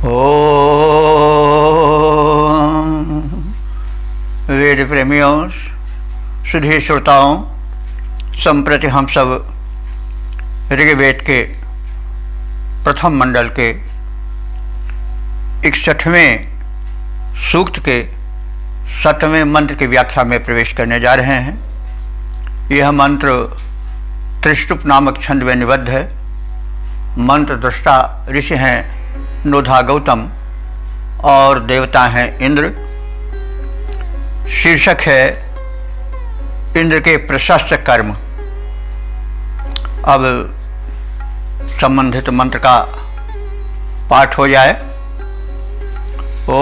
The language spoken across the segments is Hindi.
ओम वेद प्रेमियों, सुधी श्रोताओं, संप्रति हम सब ऋग्वेद के प्रथम मंडल के 61वें सूक्त के 7वें मंत्र की व्याख्या में प्रवेश करने जा रहे हैं। यह मंत्र त्रिष्टुप नामक छंद में निबद्ध है। मंत्र दृष्टा ऋषि हैं नोधा गौतम और देवता हैं इंद्र। शीर्षक है इंद्र के प्रशस्त कर्म। अब संबंधित मंत्र का पाठ हो जाए। ओम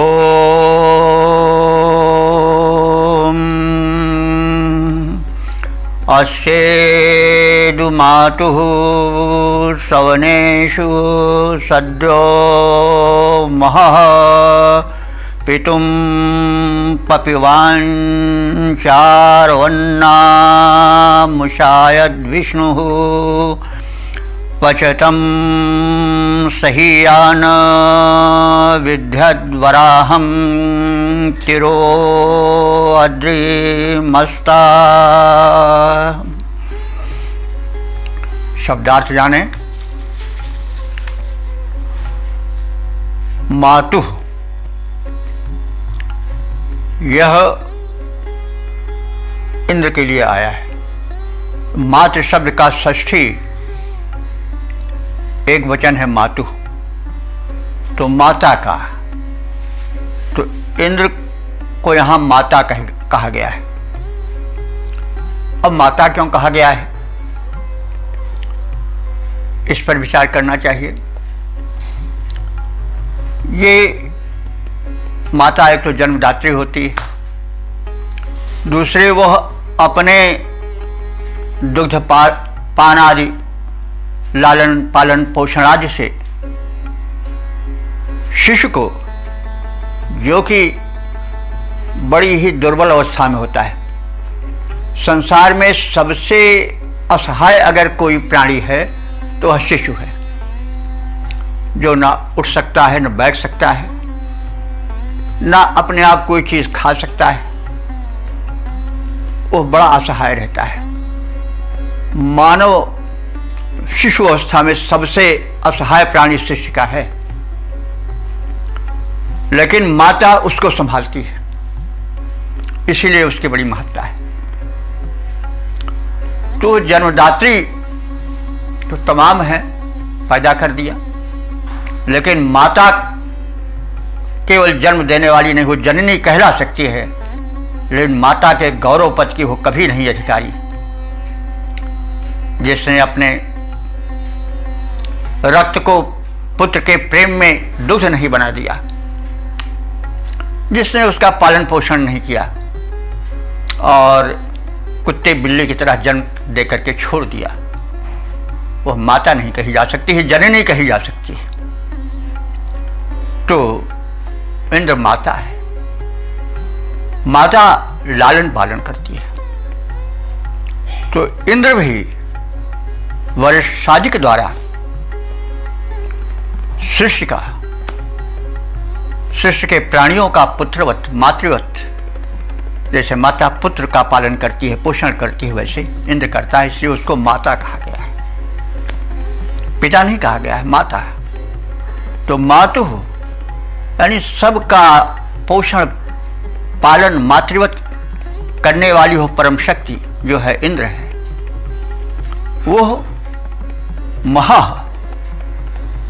अस्येदु मातुः सवनेषु सद्यो महः पितुं पपिवाञ्चार्वन्नामुषायद्विष्णुः पचतं सहीयान विद्यद्वराहं तिरो अद्रिमस्ता। शब्दार्थ जाने। मातु, यह इंद्र के लिए आया है। मातृ शब्द का षष्ठी एक वचन है मातु, तो माता का, तो इंद्र को यहां माता कहा गया है। अब माता क्यों कहा गया है, इस पर विचार करना चाहिए। ये माता एक तो जन्मदात्री होती है, दूसरे वह अपने दुग्ध पान आदि लालन पालन पोषण आदि से शिशु को, जो कि बड़ी ही दुर्बल अवस्था में होता है, संसार में सबसे असहाय अगर कोई प्राणी है तो वह शिशु है, जो ना उठ सकता है, न बैठ सकता है, ना अपने आप कोई चीज खा सकता है। वो बड़ा असहाय रहता है। मानव शिशु अवस्था में सबसे असहाय प्राणी शिशु का है, लेकिन माता उसको संभालती है, इसीलिए उसकी बड़ी महत्ता है। तो जन्मदात्री तो तमाम है, पैदा कर दिया, लेकिन माता केवल जन्म देने वाली नहीं, वो जननी कहला सकती है, लेकिन माता के गौरव पद की वो कभी नहीं अधिकारी। जिसने अपने रक्त को पुत्र के प्रेम में दुग्ध नहीं बना दिया, जिसने उसका पालन पोषण नहीं किया और कुत्ते बिल्ली की तरह जन्म देकर के छोड़ दिया, वह माता नहीं कही जा सकती है, जननी कही जा सकती है। तो इंद्र माता है। माता लालन पालन करती है। तो इंद्र भी वर्षाधिक द्वारा सृष्टि के प्राणियों का पुत्रवत मातृवत, जैसे माता पुत्र का पालन करती है, पोषण करती है, वैसे इंद्र करता है, इसलिए उसको माता कहा गया है। पिता नहीं कहा गया है, माता। तो मातु यानी सबका पोषण पालन मातृवत करने वाली हो परम शक्ति जो है इंद्र है, वो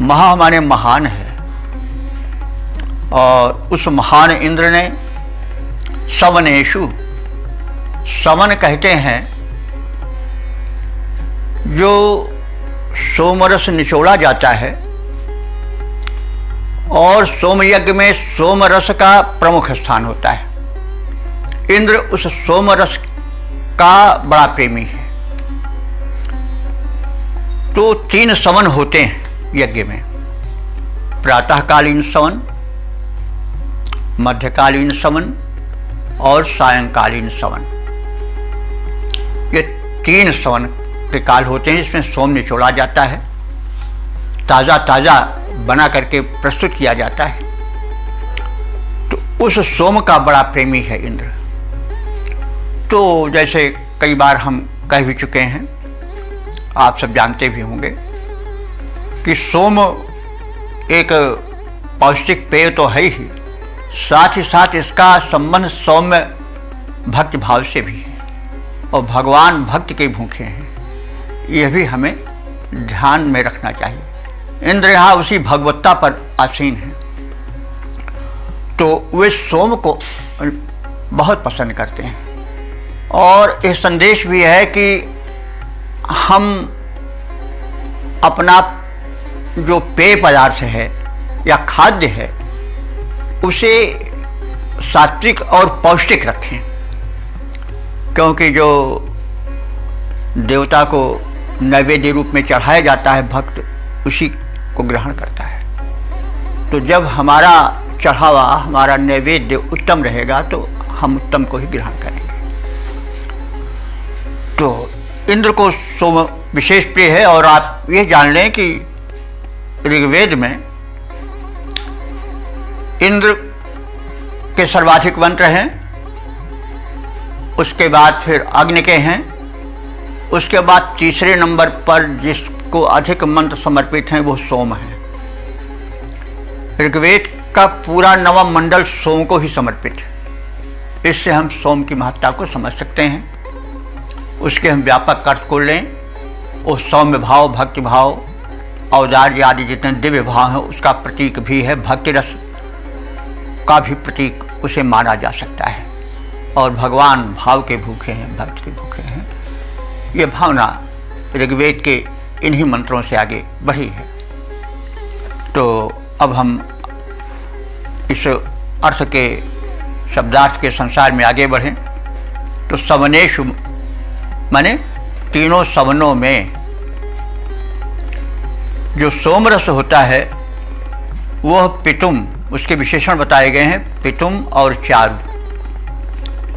महा माने महान है। और उस महान इंद्र ने सवनेषु, सवन कहते हैं जो सोमरस निचोड़ा जाता है, और सोमयज्ञ में सोमरस का प्रमुख स्थान होता है। इंद्र उस सोमरस का बड़ा प्रेमी है। तो 3 सवन होते हैं यज्ञ में, प्रातःकालीन सवन, मध्यकालीन सवन और सायंकालीन सवन। ये 3 सवन के काल होते हैं, जिसमें सोम निचोड़ा जाता है, ताज़ा ताज़ा बना करके प्रस्तुत किया जाता है। तो उस सोम का बड़ा प्रेमी है इंद्र। तो जैसे कई बार हम कह भी चुके हैं, आप सब जानते भी होंगे कि सोम एक पौष्टिक पेय तो है ही, साथ ही साथ इसका संबंध सौम्य भक्त भाव से भी है और भगवान भक्त के भूखे हैं, यह भी हमें ध्यान में रखना चाहिए। इंद्र यहाँ उसी भगवत्ता पर आसीन है, तो वे सोम को बहुत पसंद करते हैं। और यह संदेश भी है कि हम अपना जो पेय पदार्थ है या खाद्य है उसे सात्विक और पौष्टिक रखें, क्योंकि जो देवता को नैवेद्य रूप में चढ़ाया जाता है भक्त उसी को ग्रहण करता है। तो जब हमारा चढ़ावा, हमारा नैवेद्य उत्तम रहेगा तो हम उत्तम को ही ग्रहण करेंगे। तो इंद्र को सोम विशेष प्रिय है। और आप ये जान लें कि ऋग्वेद में इंद्र के सर्वाधिक मंत्र हैं, उसके बाद फिर अग्नि के हैं, उसके बाद तीसरे नंबर पर जिसको अधिक मंत्र समर्पित हैं वो सोम है। ऋग्वेद का पूरा नवम मंडल सोम को ही समर्पित है। इससे हम सोम की महत्ता को समझ सकते हैं, उसके हम व्यापक अर्थ को लें। वो सौम्य भाव, भक्ति भाव, औदार्य आदि जितने दिव्य भाव हैं उसका प्रतीक भी है, भक्ति रस का भी प्रतीक उसे माना जा सकता है। और भगवान भाव के भूखे हैं, भक्त के भूखे हैं, ये भावना ऋग्वेद के इन्हीं मंत्रों से आगे बढ़ी है। तो अब हम इस अर्थ के शब्दार्थ के संसार में आगे बढ़ें तो सवनेषु माने तीनों सवनों में जो सोमरस होता है वह पितुम, उसके विशेषण बताए गए हैं, पितुम और चारु।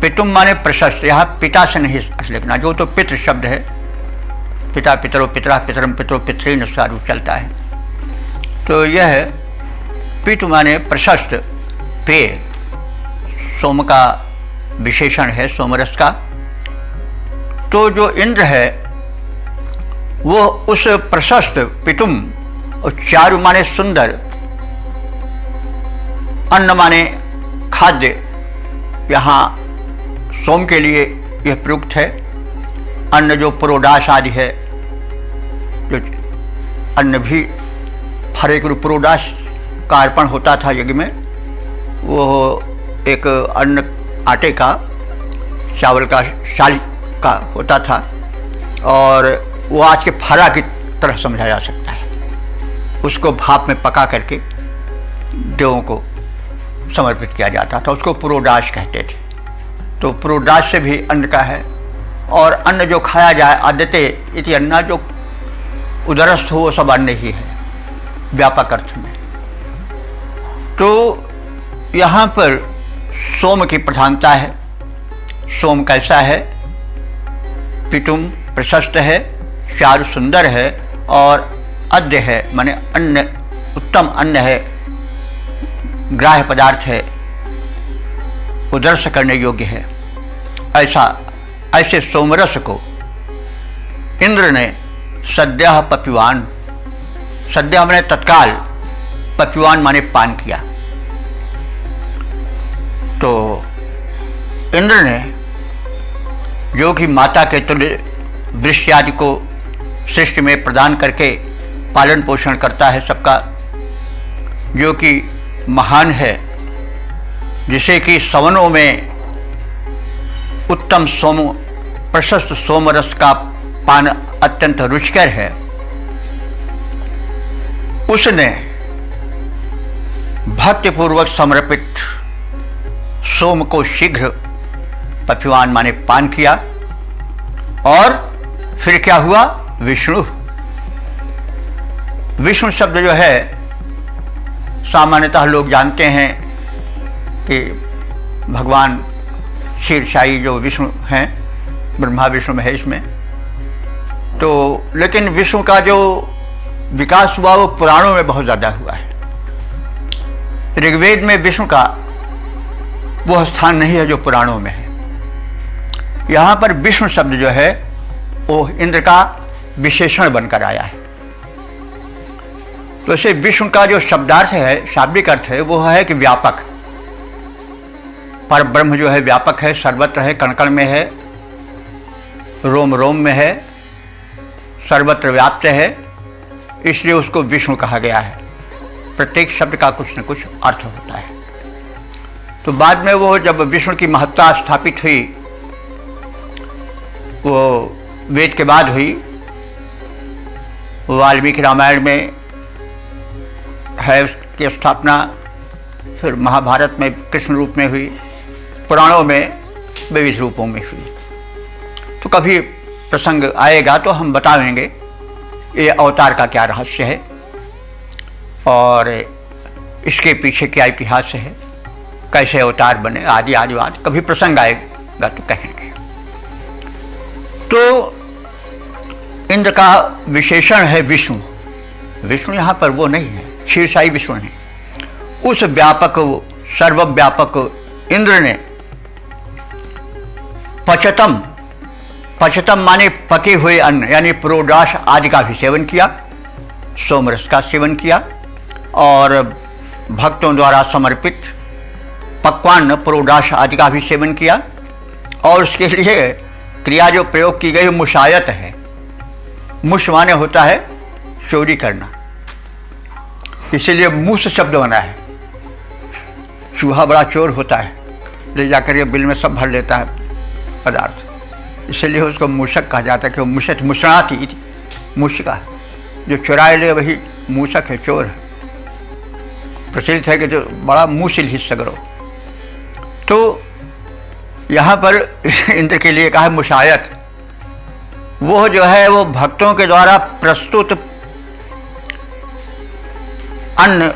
पितुम माने प्रशस्त, यहाँ पिता से नहीं लिखना, जो तो पितृ शब्द है, पिता पितरो पितरा पितरम पितरो पितृन सारू चलता है। तो यह है पितु माने प्रशस्त पेय, सोम का विशेषण है, सोमरस का। तो जो इंद्र है वो उस प्रशस्त पितुम और चारु माने सुंदर, अन्न माने खाद्य, यहाँ सोम के लिए यह प्रयुक्त है। अन्न जो पुरोडाश आदि है, जो अन्न भी हर एक पुरोडाश का अर्पण होता था यज्ञ में, वो एक अन्न आटे का, चावल का, शाल का होता था और वो आज के फरा की तरह समझा जा सकता है। उसको भाप में पका करके देवों को समर्पित किया जाता था, उसको पुरोडाश कहते थे। तो पुरोडाश से भी अन्न का है। और अन्न जो खाया जाए, आद्यते इति अन्ना, जो उदरस्थ हो वो सब अन्न ही है व्यापक अर्थ में। तो यहाँ पर सोम की प्रधानता है। सोम कैसा है? पितुम प्रशस्त है, चारु सुंदर है और अद्य है माने अन्न, उत्तम अन्न है, ग्राह्य पदार्थ है, उदर्श करने योग्य है। ऐसे सोमरस को इंद्र ने सद्यः पपिवान, सद्यः माने तत्काल, पपिवान माने पान किया। तो इंद्र ने जो कि माता के तुल्य वृक्ष आदि को सृष्टि में प्रदान करके पालन पोषण करता है सबका, जो कि महान है, जिसे कि सवनों में उत्तम सोम, प्रशस्त सोमरस का पान अत्यंत रुचिकर है, उसने भक्तिपूर्वक समर्पित सोम को शीघ्र पपिवान माने पान किया। और फिर क्या हुआ? विष्णु, विष्णु शब्द जो है सामान्यतः लोग जानते हैं कि भगवान क्षीरसाई जो विष्णु हैं, ब्रह्मा विष्णु महेश में। तो लेकिन विष्णु का जो विकास हुआ वो पुराणों में बहुत ज़्यादा हुआ है। ऋग्वेद में विष्णु का वह स्थान नहीं है जो पुराणों में है। यहाँ पर विष्णु शब्द जो है वो इंद्र का विशेषण बनकर आया है। तो इसे विष्णु का जो शब्दार्थ है, शाब्दिक अर्थ है, वो है कि व्यापक। पर ब्रह्म जो है व्यापक है, सर्वत्र है, कण कण में है, रोम रोम में है, सर्वत्र व्याप्त है, इसलिए उसको विष्णु कहा गया है। प्रत्येक शब्द का कुछ न कुछ अर्थ होता है। तो बाद में वो जब विष्णु की महत्ता स्थापित हुई, वो वेद के बाद हुई, वाल्मीकि रामायण में है उसकी स्थापना, फिर महाभारत में कृष्ण रूप में हुई, पुराणों में विविध रूपों में हुई। तो कभी प्रसंग आएगा तो हम बताएंगे ये अवतार का क्या रहस्य है और इसके पीछे क्या इतिहास है, कैसे अवतार बने, आदि आदि बात कभी प्रसंग आएगा तो कहेंगे। तो इंद्र का विशेषण है विष्णु। विष्णु यहाँ पर वो नहीं है, क्षीरसाई विष्णु नहीं। उस व्यापक सर्वव्यापक इंद्र ने पचतम माने पके हुए अन्न यानी पुरोडाश आदि का भी सेवन किया, सोमरस का सेवन किया और भक्तों द्वारा समर्पित पक्वान्न पुरोडाश आदि का भी सेवन किया। और उसके लिए क्रिया जो प्रयोग की गई मुशायत है। मुश माने होता है चोरी करना, इसीलिए मूस शब्द बना है। चूहा बड़ा चोर होता है, ले जाकर ये बिल में सब भर लेता है पदार्थ, इसलिए उसको मूषक कहा जाता है कि वो मुशत मुशनाती मूषिका, जो चुराए ले वही मूषक है, चोर है। प्रचलित है कि जो बड़ा मूसिल ही सगरो। तो यहाँ पर इंद्र के लिए कहा है मुशायत। वो जो है वो भक्तों के द्वारा प्रस्तुत अन्न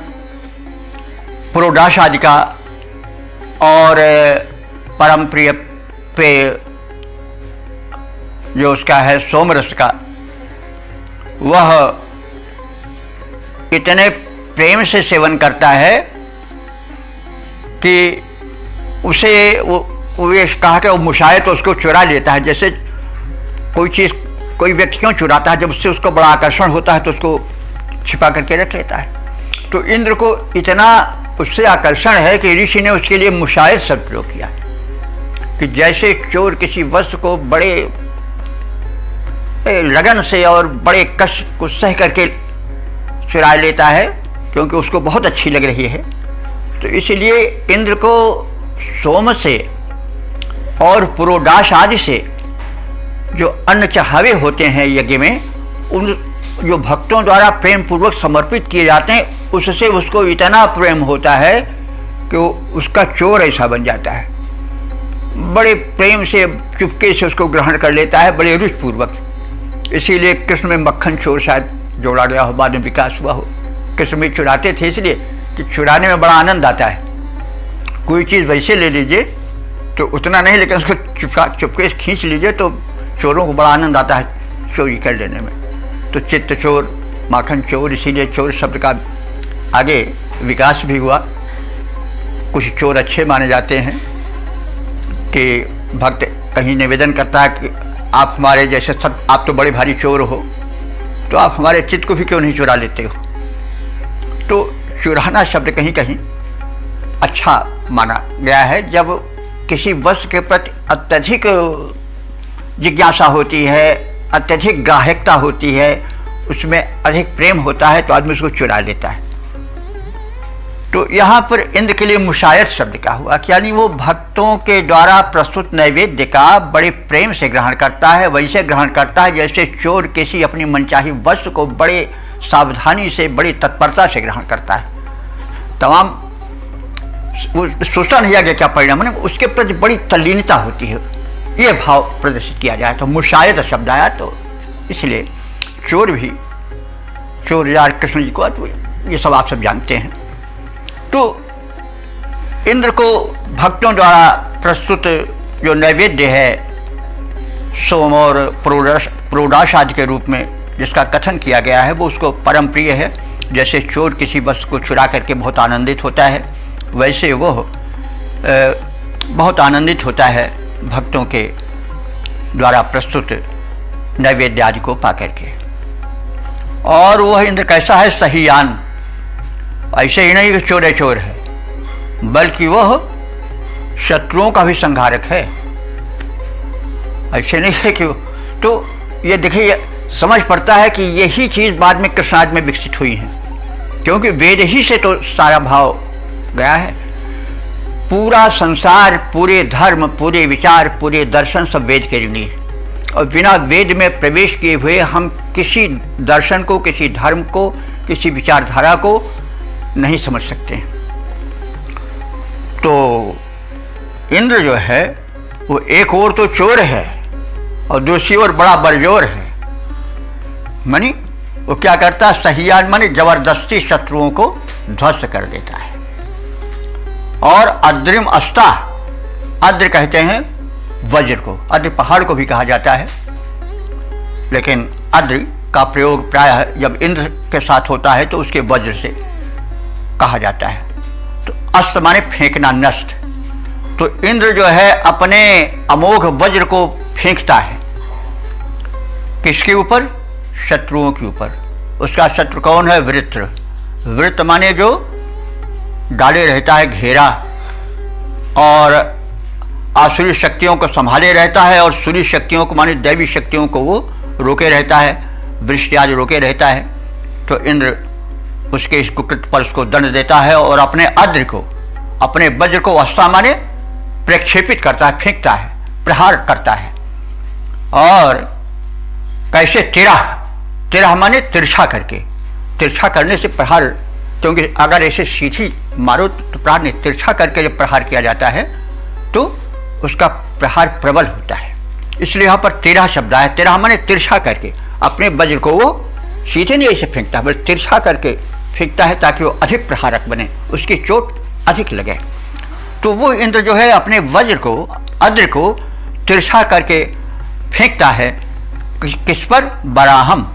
पुरोडाश आदि का और परम प्रिय पेय जो उसका है सोमरस का, वह इतने प्रेम से सेवन करता है कि उसे वो ये कहा कि वो मुशायत उसको चुरा लेता है। जैसे कोई चीज़ कोई व्यक्ति क्यों चुराता है, जब उससे उसको बड़ा आकर्षण होता है तो उसको छिपा करके रख लेता है। तो इंद्र को इतना उससे आकर्षण है कि ऋषि ने उसके लिए मुशायत शब्द प्रयोग किया कि जैसे चोर किसी वस्तु को बड़े लगन से और बड़े कष्ट को सह करके चुरा लेता है क्योंकि उसको बहुत अच्छी लग रही है। तो इसलिए इंद्र को सोम से और पुरोडाश आदि से जो अन्न चढ़ावे होते हैं यज्ञ में, उन जो भक्तों द्वारा प्रेम पूर्वक समर्पित किए जाते हैं, उससे उसको इतना प्रेम होता है कि वो उसका चोर ऐसा बन जाता है। बड़े प्रेम से चुपके से उसको ग्रहण कर लेता है, बड़े रुचिपूर्वक। इसीलिए कृष्ण में मक्खन चोर शायद जोड़ा गया हो, बाद में विकास हुआ हो। कृष्ण में चुराते थे इसलिए कि चुराने में बड़ा आनंद आता है। कोई चीज़ वैसे ले लीजिए तो उतना नहीं, लेकिन उसको चुपके से खींच लीजिए तो चोरों को बड़ा आनंद आता है चोरी कर लेने में। तो चित्त चोर, माखन चोर, इसीलिए चोर शब्द का आगे विकास भी हुआ। कुछ चोर अच्छे माने जाते हैं कि भक्त कहीं निवेदन करता है कि आप हमारे जैसे सब, आप तो बड़े भारी चोर हो, तो आप हमारे चित्त को भी क्यों नहीं चुरा लेते हो। तो चुराना शब्द कहीं कहीं अच्छा माना गया है। जब किसी वस्तु के प्रति अत्यधिक जिज्ञासा होती है, अत्यधिक ग्राह्यता होती है, उसमें अधिक प्रेम होता है तो आदमी उसको चुरा लेता है। तो यहाँ पर इंद्र के लिए मुशायत शब्द क्या हुआ कि यानी वो भक्तों के द्वारा प्रस्तुत नैवेद्य का बड़े प्रेम से ग्रहण करता है। वैसे ग्रहण करता है जैसे चोर किसी अपनी मनचाही वस्तु को बड़े सावधानी से, बड़ी तत्परता से ग्रहण करता है। तमाम सोचता नहीं आगे क्या परिणाम है, उसके प्रति बड़ी तल्लीनता होती है। ये भाव प्रदर्शित किया जाए तो मुशायत शब्द आया। तो इसलिए चोर भी चोर यार कृष्ण जी को, तो ये सब आप सब जानते हैं। तो इंद्र को भक्तों द्वारा प्रस्तुत जो नैवेद्य है सोम और प्रोडाश आदि के रूप में जिसका कथन किया गया है, वो उसको परम प्रिय है। जैसे चोर किसी वस्तु को चुरा करके बहुत आनंदित होता है, वैसे वह बहुत आनंदित होता है भक्तों के द्वारा प्रस्तुत नैवेद्य आदि को पा करके। और वह इंद्र कैसा है? सहीयान। ऐसे ही नहीं कि चोर चोर है, बल्कि वह शत्रुओं का भी संहारक है। ऐसे नहीं है कि तो ये देखिए, समझ पड़ता है कि यही चीज़ बाद में कृष्णार्जुन में विकसित हुई है, क्योंकि वेद ही से तो सारा भाव गया है। पूरा संसार, पूरे धर्म, पूरे विचार, पूरे दर्शन सब वेद के ऋणी है, और बिना वेद में प्रवेश किए हुए हम किसी दर्शन को, किसी धर्म को, किसी विचारधारा को नहीं समझ सकते। तो इंद्र जो है वो एक ओर तो चोर है और दूसरी ओर बड़ा बरजोर है। मानी वो क्या करता है? सहीयान माने जबरदस्ती शत्रुओं को ध्वस्त कर देता है। और अद्रिम अस्ता, अद्र कहते हैं वज्र को, अद्र पहाड़ को भी कहा जाता है, लेकिन अद्र का प्रयोग प्रायः जब इंद्र के साथ होता है तो उसके वज्र से कहा जाता है। तो अस्त्र माने फेंकना, नष्ट। तो इंद्र जो है अपने अमोघ वज्र को फेंकता है किसके ऊपर? शत्रुओं के ऊपर। उसका शत्रु कौन है? वृत्र। वृत्र माने जो डाले रहता है घेरा, और आसुरी शक्तियों को संभाले रहता है, और सूर्य शक्तियों को माने दैवी शक्तियों को वो रोके रहता है, वृष्टि आदि रोके रहता है। तो इंद्र उसके इस कुकृत पर उसको दंड देता है और अपने अद्र को, अपने वज्र को अस्ता माने प्रक्षेपित करता है, फेंकता है, प्रहार करता है। और कैसे? तिरह माने तिरछा करके, तिरछा करने से प्रहार, क्योंकि अगर ऐसे सीधी मारो तो प्रहार नहीं, तिरछा करके जब प्रहार किया जाता है तो उसका प्रहार प्रबल होता है। इसलिए यहाँ पर तिरह शब्द आया। तिरह माने तिरछा करके, अपने वज्र को वो सीधे नहीं ऐसे फेंकता है, बल्कि तिरछा करके फेंकता है ताकि वो अधिक प्रहारक बने, उसकी चोट अधिक लगे। तो वो इंद्र जो है अपने वज्र को, अद्र को तिरछा करके फेंकता है किस पर? बराहम।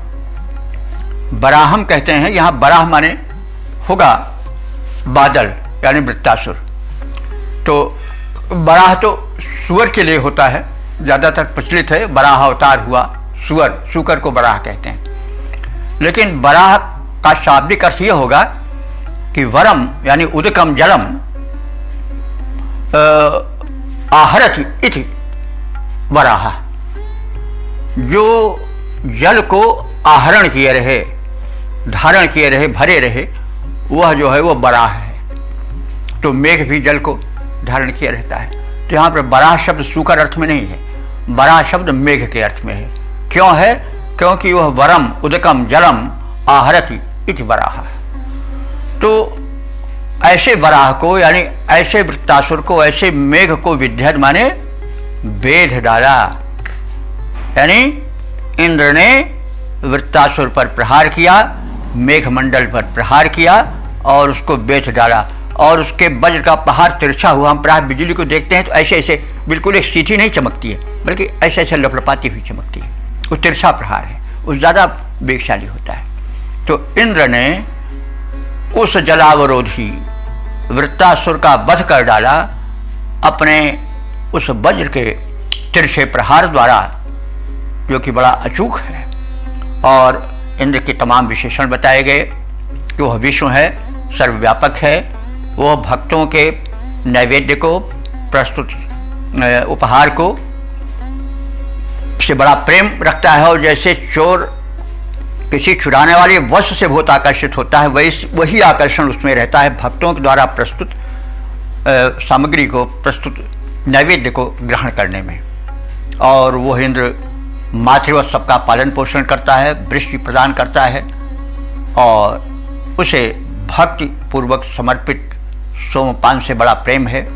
बराहम कहते हैं, यहाँ बराह माने होगा बादल, यानी वृत्तासुर। तो बराह तो सुअर के लिए होता है, ज़्यादातर प्रचलित है। बराह अवतार हुआ सुअर, सुकर को बराह कहते हैं। लेकिन बराह का शाब्दिक अर्थ यह होगा कि वरम यानी उदकम जलम आहरति इति वराह, जो जल को आहरण किए रहे, धारण किए रहे, भरे रहे, वह जो है वो बराह है। तो मेघ भी जल को धारण किए रहता है। तो यहाँ पर बराह शब्द सूकर अर्थ में नहीं है, बराह शब्द मेघ के अर्थ में है। क्यों है? क्योंकि वह वरम उदकम जलम आहरति इति वराह। तो ऐसे वराह को, यानी ऐसे वृत्तासुर को, ऐसे मेघ को विद्यत माने वेध डाला। यानी इंद्र ने वृत्तासुर पर प्रहार किया, मेघमंडल पर प्रहार किया और उसको बेच डाला। और उसके वज्र का प्रहार तिरछा हुआ। हम प्राय बिजली को देखते हैं तो ऐसे ऐसे बिल्कुल एक सीधी नहीं चमकती है, बल्कि ऐसे ऐसे लपलपाती हुई चमकती है। वो तिरछा प्रहार है, वो ज़्यादा वेगशाली होता है। तो इंद्र ने उस जलावरोधी वृत्तासुर का वध कर डाला अपने उस वज्र के तिरछे प्रहार द्वारा, जो कि बड़ा अचूक है। और इंद्र के तमाम विशेषण बताए गए कि वह विष्णु है, सर्वव्यापक है, वह भक्तों के नैवेद्य को, प्रस्तुत उपहार को से बड़ा प्रेम रखता है। और जैसे चोर किसी चुराने वाले वस्तु से बहुत आकर्षित होता है, वही आकर्षण उसमें रहता है भक्तों के द्वारा प्रस्तुत सामग्री को, प्रस्तुत नैवेद्य को ग्रहण करने में। और वह इंद्र मातृवत सबका पालन पोषण करता है, वृष्टि प्रदान करता है, और उसे भक्ति पूर्वक समर्पित सोमपान से बड़ा प्रेम है।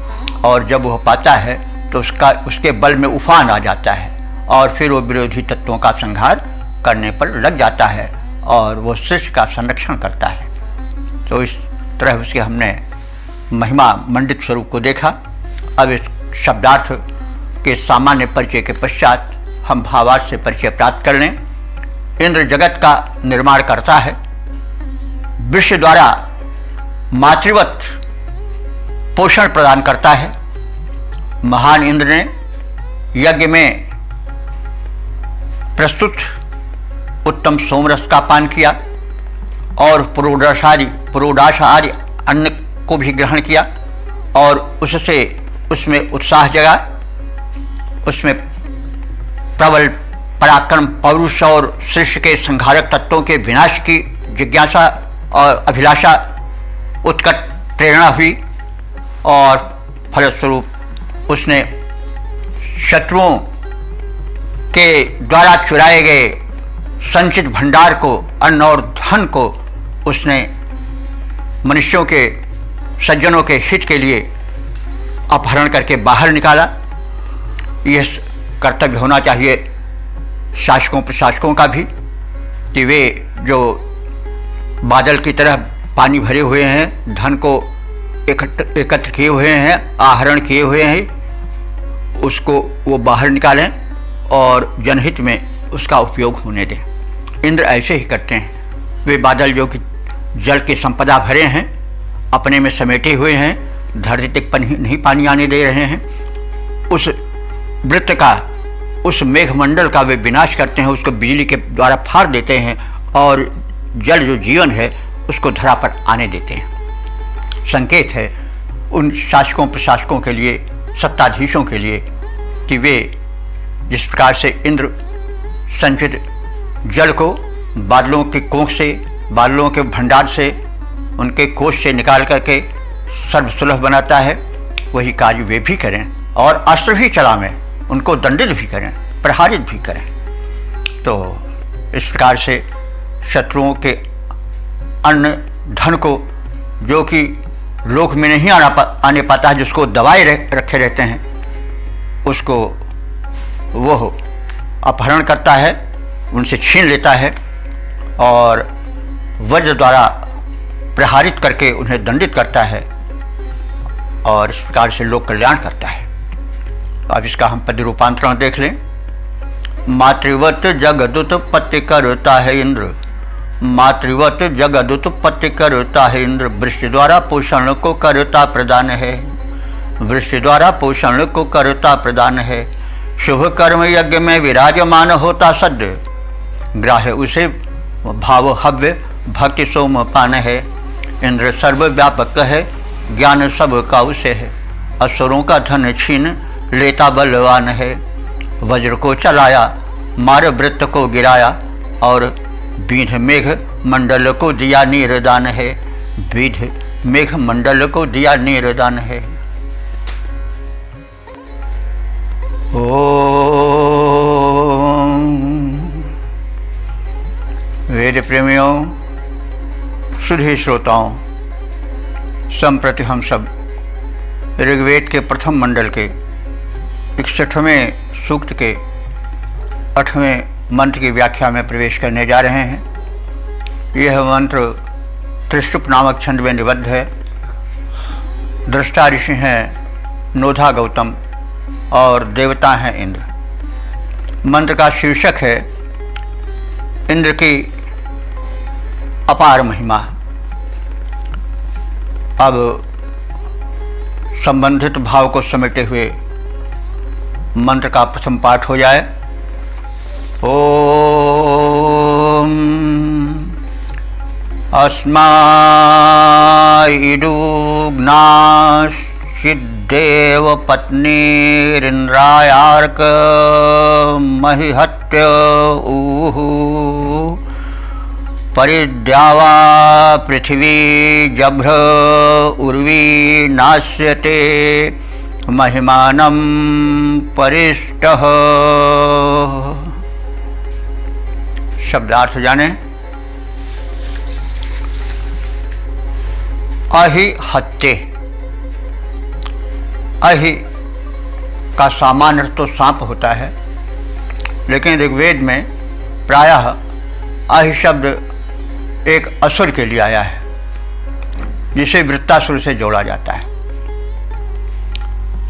और जब वह पाता है तो उसके बल में उफान आ जाता है, और फिर वो विरोधी तत्वों का संहार करने पर लग जाता है, और वो सृष्टि का संरक्षण करता है। तो इस तरह उसके हमने महिमा मंडित स्वरूप को देखा। अब इस शब्दार्थ के सामान्य परिचय के पश्चात हम भावार्थ से परिचय प्राप्त कर लें। इंद्र जगत का निर्माण करता है, वृक्ष द्वारा मातृवत पोषण प्रदान करता है। महान इंद्र ने यज्ञ में प्रस्तुत उत्तम सोमरस का पान किया और पुरोडाशादि अन्न को भी ग्रहण किया और उससे उसमें उत्साह जगा, उसमें प्रबल पराक्रम, पौरुष और सृष्टि के संहारक तत्वों के विनाश की जिज्ञासा और अभिलाषा उत्कट प्रेरणा हुई और फलस्वरूप उसने शत्रुओं के द्वारा चुराए गए संचित भंडार को, अन्न और धन को उसने मनुष्यों के, सज्जनों के हित के लिए अपहरण करके बाहर निकाला। यह कर्तव्य होना चाहिए शासकों प्रशासकों का भी कि वे जो बादल की तरह पानी भरे हुए हैं, धन को एकत्र किए हुए हैं, आहरण किए हुए हैं, उसको वो बाहर निकालें और जनहित में उसका उपयोग होने दें। इंद्र ऐसे ही करते हैं। वे बादल जो कि जल की संपदा भरे हैं, अपने में समेटे हुए हैं, धरती तक नहीं पानी आने दे रहे हैं, उस वृत्त का, उस मेघमंडल का वे विनाश करते हैं, उसको बिजली के द्वारा फाड़ देते हैं और जल जो जीवन है उसको धरा पर आने देते हैं। संकेत है उन शासकों प्रशासकों के लिए, सत्ताधीशों के लिए कि वे जिस प्रकार से इंद्र संचित जल को बादलों के कोख से, बादलों के भंडार से, उनके कोष से निकाल करके सर्वसुलभ बनाता है, वही कार्य वे भी करें और अस्त्र भी चलावें, उनको दंडित भी करें, प्रहारित भी करें। तो इस प्रकार से शत्रुओं के अन्न धन को, जो कि लोक में नहीं आने पाता है, जिसको दबाए रखे रहते हैं, उसको वो अपहरण करता है, उनसे छीन लेता है और वज्र द्वारा प्रहारित करके उन्हें दंडित करता है और इस प्रकार से लोक कल्याण करता है। अब इसका हम पद रूपांतरण देख लें। मातृवत जगदुत्पत्ति करता है इंद्र, मातृवत जगदुत्पत्ति करता है इंद्र, वृष्टि द्वारा पोषण को करता प्रदान है, वृष्टि द्वारा पोषण को करता प्रदान है। शुभ कर्म यज्ञ में विराजमान होता सद्य, ग्राह्य उसे भाव हव्य भक्ति सोम पान है। इंद्र सर्वव्यापक है, ज्ञान सब का उसे है, असुरों का धन छीन लेता बलवान है। वज्र को चलाया, मार वृत्त को गिराया और बीध मेघ मंडल को दिया नीरदान है, बीध मेघ मंडल को दिया नीरदान है। वेद प्रेमियों, सुधी श्रोताओं, संप्रति हम सब ऋग्वेद के प्रथम मंडल के 61वें सूक्त के 8वें मंत्र की व्याख्या में प्रवेश करने जा रहे हैं। यह मंत्र त्रिशुप नामक छंद में निबद्ध है। दृष्टा ऋषि हैं नोधा गौतम और देवता हैं इंद्र। मंत्र का शीर्षक है इंद्र की अपार महिमा। अब संबंधित भाव को समेटे हुए मंत्र का प्रथम पाठ हो जाए। ओम अस्माइदुग्नाश्चिद्देव पत्नीरिन्द्रायार्क महिहत्य ऊहु परिद्यावा पृथ्वी जभ्र उर्वी नास्यते महिमानं परिष्टः। शब्दार्थ जाने। अहि हत्ते, अहि का सामान्य अर्थ तो सांप होता है, लेकिन ऋग्वेद में प्रायः अहि शब्द एक असुर के लिए आया है, जिसे वृत्तासुर से जोड़ा जाता है।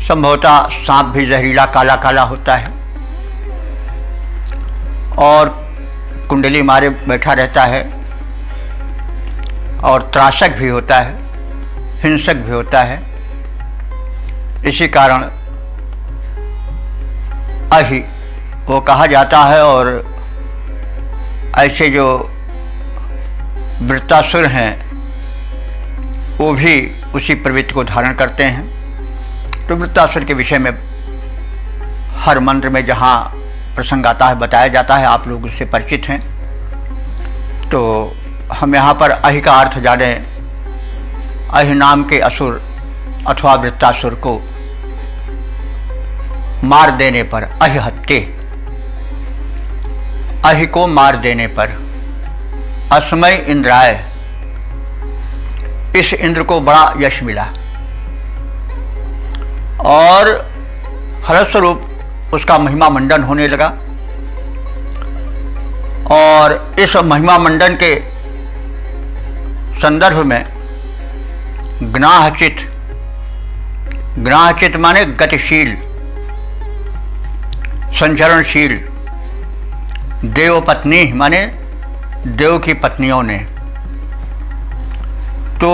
संभवतः सांप भी जहरीला काला काला होता है और कुंडली मारे बैठा रहता है और त्रासक भी होता है, हिंसक भी होता है। इसी कारण अहि वो कहा जाता है। और ऐसे जो वृत्तासुर हैं वो भी उसी प्रवृत्ति को धारण करते हैं। तो वृत्तासुर के विषय में हर मंत्र में जहाँ प्रसंग आता है बताया जाता है, आप लोग उससे परिचित हैं। तो हम यहाँ पर अहि का अर्थ जाने। अहि नाम के असुर अथवा वृत्तासुर को मार देने पर, अहि हत्ते, अहि को मार देने पर अस्मै इंद्राय, इस इंद्र को बड़ा यश मिला और फलस्वरूप उसका महिमा मंडन होने लगा। और इस महिमा मंडन के संदर्भ में ग्नाहचित, ग्नाहचित माने गतिशील, संचरणशील, देवपत्नी माने देव की पत्नियों ने। तो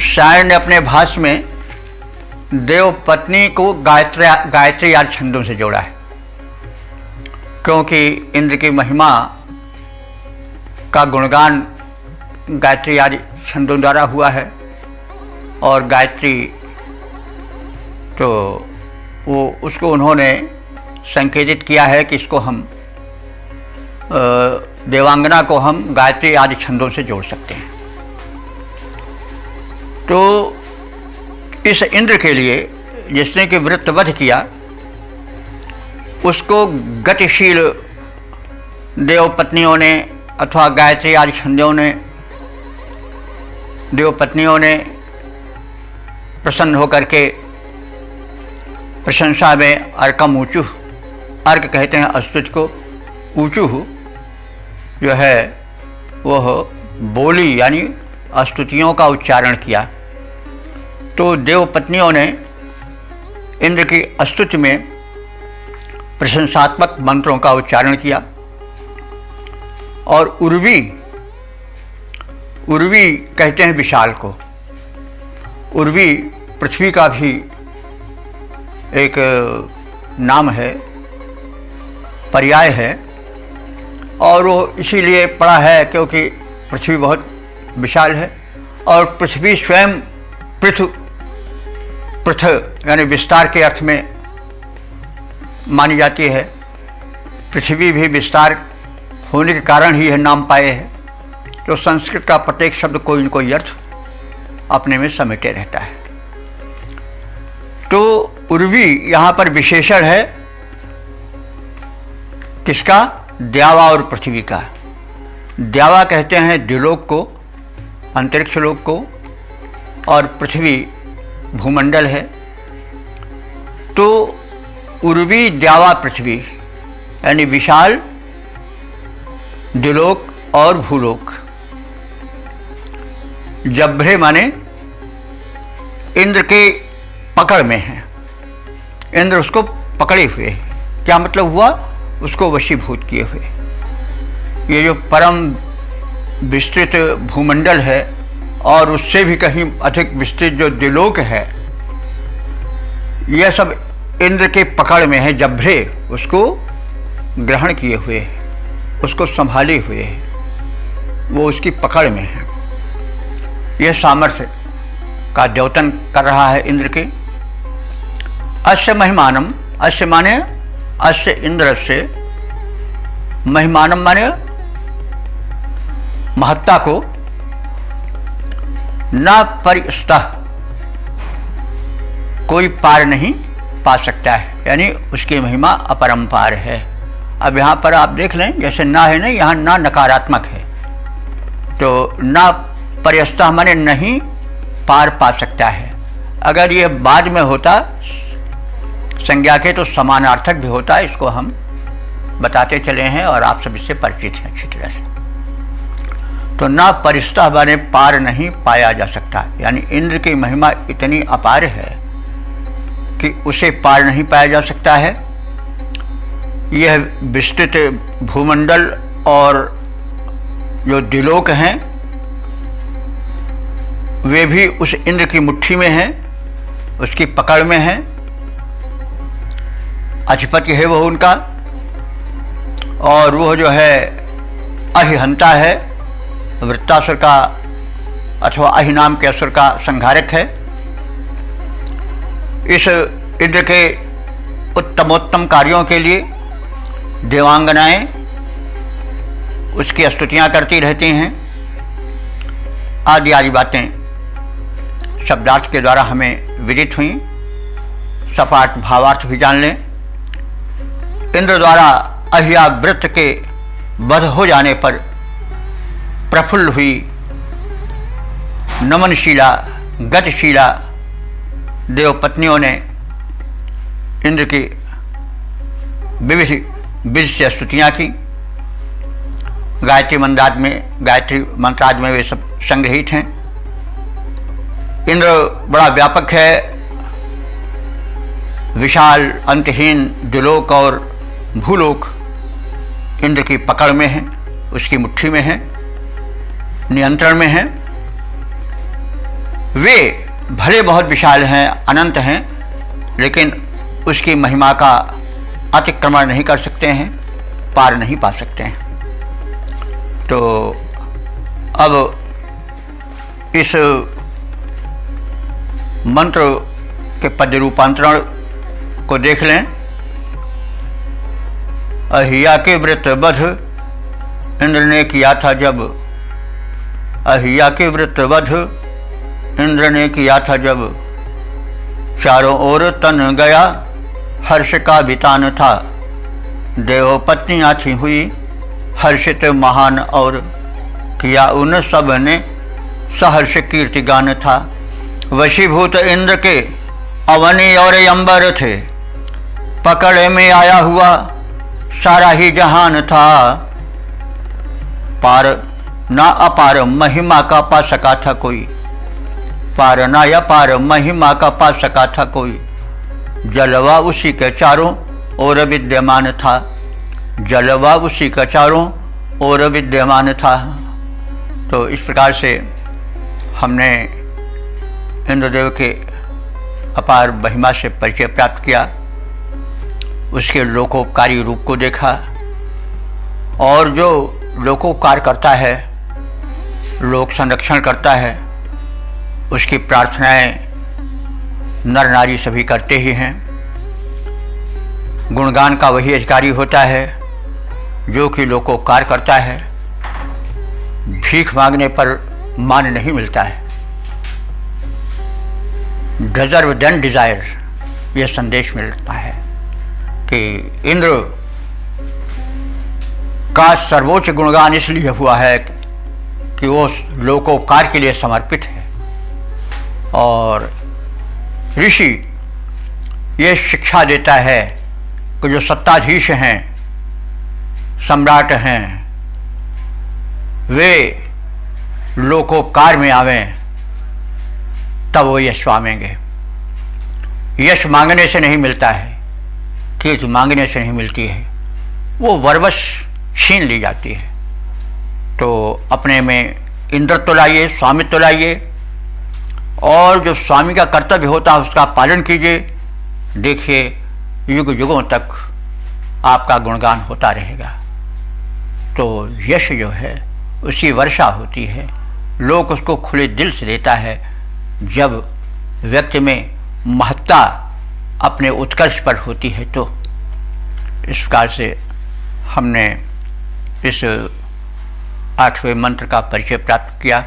शायर ने अपने भाष्य में देव पत्नी को गायत्री आदि छंदों से जोड़ा है, क्योंकि इंद्र की महिमा का गुणगान गायत्री आदि छंदों द्वारा हुआ है। और गायत्री तो वो उसको उन्होंने संकेतित किया है कि इसको हम देवांगना को हम गायत्री आदि छंदों से जोड़ सकते हैं। तो इस इंद्र के लिए जिसने कि वृत्रवध किया, उसको गतिशील देवपत्नियों ने अथवा गायत्री आदि छंदों ने, देवपत्नियों ने प्रसन्न होकर के प्रशंसा में अर्कम ऊँचू, अर्क कहते हैं अस्तुति को, ऊँचू जो है वह बोली यानी स्तुतियों का उच्चारण किया। तो देवपत्नियों ने इंद्र की स्तुति में प्रशंसात्मक मंत्रों का उच्चारण किया। और उर्वी, उर्वी कहते हैं विशाल को। उर्वी पृथ्वी का भी एक नाम है, पर्याय है। और वो इसीलिए पड़ा है क्योंकि पृथ्वी बहुत विशाल है और पृथ्वी स्वयं पृथ यानी विस्तार के अर्थ में मानी जाती है। पृथ्वी भी विस्तार होने के कारण ही यह नाम पाए है। तो संस्कृत का प्रत्येक शब्द कोई न कोई अर्थ अपने में समेटे रहता है। तो उर्वी यहाँ पर विशेषण है किसका? द्यावा और पृथ्वी का। द्यावा कहते हैं द्युलोक को, अंतरिक्ष लोक को, और पृथ्वी भूमंडल है। तो उर्वी द्यावा पृथ्वी यानी विशाल द्युलोक और भूलोक। जभ्रे माने इंद्र के पकड़ में है, इंद्र उसको पकड़े हुए। क्या मतलब हुआ? उसको वशीभूत किए हुए। ये जो परम विस्तृत भूमंडल है और उससे भी कहीं अधिक विस्तृत जो द्युलोक है, यह सब इंद्र के पकड़ में है। जभ्रे उसको ग्रहण किए हुए, उसको संभाले हुए, वो उसकी पकड़ में है। यह सामर्थ्य का द्योतन कर रहा है इंद्र के। अस्य महिमानम, अस्य माने अस्य इंद्र से, महिमानम माने महत्ता को, न परिस्तः कोई पार नहीं पा सकता है, यानी उसकी महिमा अपरंपार है। अब यहाँ पर आप देख लें, जैसे ना है ना, यहाँ ना नकारात्मक है। तो ना परिस्तः माने नहीं पार पा सकता है। अगर ये बाद में होता संज्ञा के तो समानार्थक भी होता है। इसको हम बताते चले हैं और आप सब इससे परिचित हैं अच्छी तरह से। तो ना परिस्तः माने पार नहीं पाया जा सकता, यानी इंद्र की महिमा इतनी अपार है कि उसे पार नहीं पाया जा सकता है। यह विस्तृत भूमंडल और जो द्युलोक हैं वे भी उस इंद्र की मुट्ठी में हैं, उसकी पकड़ में हैं। अधिपति है वो उनका, और वो जो है अहिहंता है, वृत्तासुर का अथवा अहि नाम के असुर का संहारक है। इस इंद्र के उत्तमोत्तम कार्यों के लिए देवांगनाएं उसकी स्तुतियां करती रहती हैं। आदि आदि बातें शब्दार्थ के द्वारा हमें विदित हुई, सपाट भावार्थ भी जान लें। इंद्र द्वारा अहियावृत्त के वध हो जाने पर प्रफुल्ल हुई नमनशीला गतिशीला देवपत्नियों ने इंद्र की विविध विध से स्तुतियाँ की। गायत्री मंत्राद में वे सब संग्रहित हैं। इंद्र बड़ा व्यापक है, विशाल अंतहीन द्युलोक और भूलोक इंद्र की पकड़ में है, उसकी मुट्ठी में है, नियंत्रण में है। वे भले बहुत विशाल हैं, अनंत हैं, लेकिन उसकी महिमा का अतिक्रमण नहीं कर सकते हैं, पार नहीं पा सकते हैं। तो अब इस मंत्र के पद रूपांतरण को देख लें। अहिया के व्रत वध इंद्र ने किया था जब, अहिया के व्रत वध इंद्र ने किया था जब, चारों ओर तन गया हर्ष का वितान था। देवपत्नियाँ थी हुई हर्षित महान, और किया उन सब ने सहर्ष कीर्तिगान था। वशीभूत इंद्र के अवनी और अंबर थे, पकड़ में आया हुआ सारा ही जहान था। पार ना अपार महिमा का पा सका था कोई, पार ना अपार महिमा का पा सका था कोई। जलवा उसी के चारों ओर विद्यमान था, जलवा उसी का चारों ओर विद्यमान था। तो इस प्रकार से हमने इंद्रदेव के अपार महिमा से परिचय प्राप्त किया, उसके लोकोपकारी रूप को देखा, और जो लोकोपकार करता है, लोक संरक्षण करता है, उसकी प्रार्थनाएं नर नारी सभी करते ही हैं। गुणगान का वही अधिकारी होता है जो कि लोकोपकार करता है। भीख मांगने पर मान नहीं मिलता है। डिजर्व देन डिजायर, यह संदेश मिलता है कि इंद्र का सर्वोच्च गुणगान इसलिए हुआ है कि वो लोकोपकार के लिए समर्पित है। और ऋषि ये शिक्षा देता है कि जो सत्ताधीश हैं, सम्राट हैं, वे लोकोपकार में आवें तब वो यश पाएंगे। यश मांगने से नहीं मिलता है, कीर्ति मांगने से नहीं मिलती है, वो वरवश छीन ली जाती है। तो अपने में इंद्रत्व लाइए, स्वामित्व लाइए, और जो स्वामी का कर्तव्य होता है उसका पालन कीजिए। देखिए युग युगों तक आपका गुणगान होता रहेगा। तो यश जो है उसकी वर्षा होती है, लोग उसको खुले दिल से देता है जब व्यक्ति में महत्ता अपने उत्कर्ष पर होती है। तो इस प्रकार से हमने इस 8वें मंत्र का परिचय प्राप्त किया।